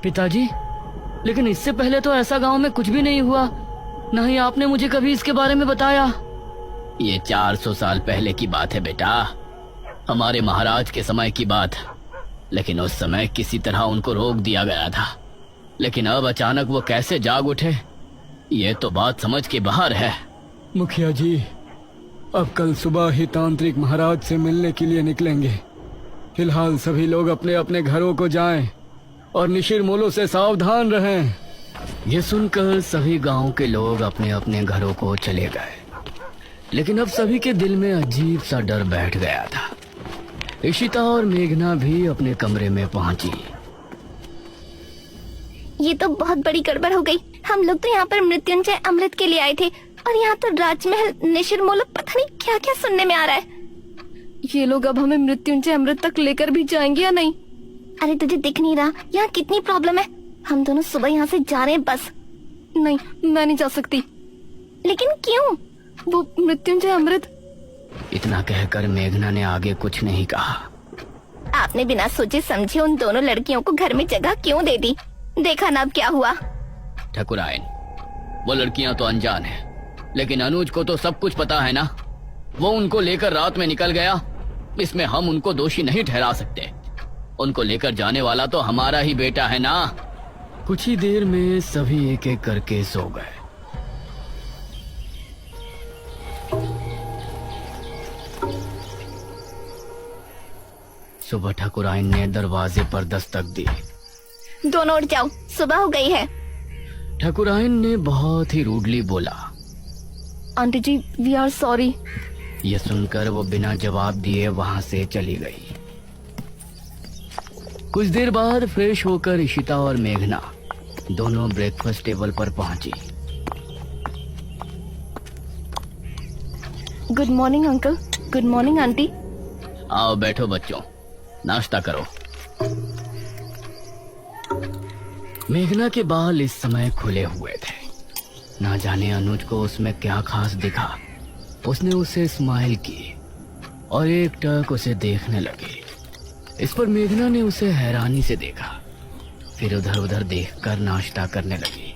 पिताजी, लेकिन इससे पहले तो ऐसा गांव में कुछ भी नहीं हुआ, न ही आपने मुझे कभी इसके बारे में बताया। ये 400 साल पहले की बात है बेटा, हमारे महाराज के समय की बात। लेकिन उस समय किसी तरह उनको रोक दिया गया था, लेकिन अब अचानक वो कैसे जाग उठे, ये तो बात समझ के बाहर है। मुखिया जी, अब कल सुबह ही तांत्रिक महाराज से मिलने के लिए निकलेंगे। फिलहाल सभी लोग अपने अपने घरों को जाएं और निशिर-मोलों से सावधान रहें। ये सुनकर सभी गांव के लोग अपने अपने घरों को चले गए, लेकिन अब सभी के दिल में अजीब सा डर बैठ गया था। इशिता और मेघना भी अपने कमरे में पहुंची। ये तो बहुत बड़ी गड़बड़ हो गई। हम लोग तो यहाँ पर मृत्युंजय अमृत के लिए आए थे और यहाँ तो राजमहल निशिर-मोलो पता नहीं क्या क्या सुनने में आ रहा है। ये लोग अब हमें मृत्युंजय अमृत तक लेकर भी जाएंगे या नहीं? अरे तुझे दिख नहीं रहा यहाँ कितनी प्रॉब्लम है? हम दोनों सुबह यहाँ से जा रहे हैं बस। नहीं, मैं नहीं जा सकती। लेकिन क्यों? वो मृत्युंजय अमृत। इतना कहकर मेघना ने आगे कुछ नहीं कहा। आपने बिना सोचे समझे उन दोनों लड़कियों को घर में जगह क्यों दे दी? देखा ना अब क्या हुआ। ठकुराइन, वो लड़कियां तो अनजान है, लेकिन अनुज को तो सब कुछ पता है ना। वो उनको लेकर रात में निकल गया, इसमें हम उनको दोषी नहीं ठहरा सकते। उनको लेकर जाने वाला तो हमारा ही बेटा है ना। कुछ ही देर में सभी एक एक करके सो गए। सुबह ठकुराइन ने दरवाजे पर दस्तक दी। दोनों उठ जाओ, सुबह हो गई है। ठकुराइन ने बहुत ही रूडली बोला। Aunty ji, we are sorry. ये सुनकर वो बिना जवाब दिए वहां से चली गई। कुछ देर बाद फ्रेश होकर इशिता और मेघना दोनों ब्रेकफास्ट टेबल पर पहुंची। Good morning uncle. Good morning aunty. आओ बैठो बच्चों, नाश्ता करो। मेघना के बाल इस समय खुले हुए थे। ना जाने अनुज को उसमें क्या खास दिखा। उसने उसे स्माइल की और एक टक उसे देखने लगी। इस पर मेघना ने उसे हैरानी से देखा, फिर उधर उधर देखकर नाश्ता करने लगी।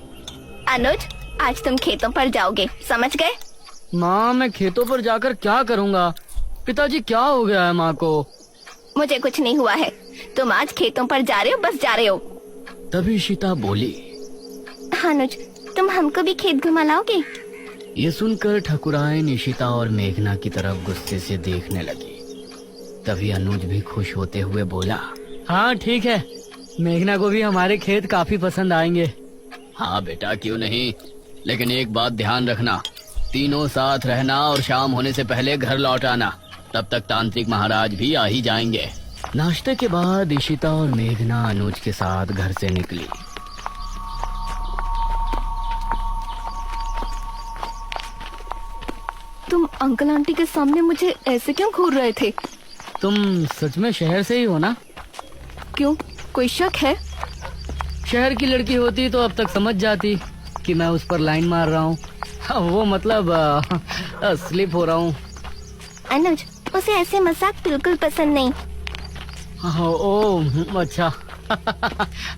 अनुज, आज तुम खेतों पर जाओगे, समझ गए? माँ, मैं खेतों पर जाकर क्या करूँगा? पिताजी, क्या हो गया है माँ को? मुझे कुछ नहीं हुआ है। तुम आज खेतों पर जा रहे हो, बस जा रहे हो। तभी इशिता बोली, अनुज, तुम हमको भी खेत घुमा लाओगे? ये सुनकर ठकुराइन इशिता और मेघना की तरफ गुस्से से देखने लगी। तभी अनुज भी खुश होते हुए बोला, हाँ ठीक है, मेघना को भी हमारे खेत काफी पसंद आएंगे। हाँ बेटा, क्यों नहीं, लेकिन एक बात ध्यान रखना, तीनों साथ रहना और शाम होने से पहले घर लौट आना। तब तक तांत्रिक महाराज भी आ ही जाएंगे। नाश्ते के बाद इशिता और मेघना अनुज के साथ घर से निकली। तुम अंकल आंटी के सामने मुझे ऐसे क्यों घूर रहे थे? तुम सच में शहर से ही हो ना? क्यों, कोई शक है? शहर की लड़की होती तो अब तक समझ जाती कि मैं उस पर लाइन मार रहा हूँ। वो मतलब स्लिप हो रहा हूँ। अनुज, उसे ऐसे मजाक बिल्कुल पसंद नहीं। ओह अच्छा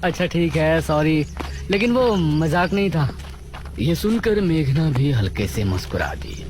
अच्छा ठीक है, सॉरी, लेकिन वो मजाक नहीं था। ये सुनकर मेघना भी हल्के से मुस्कुरा दी।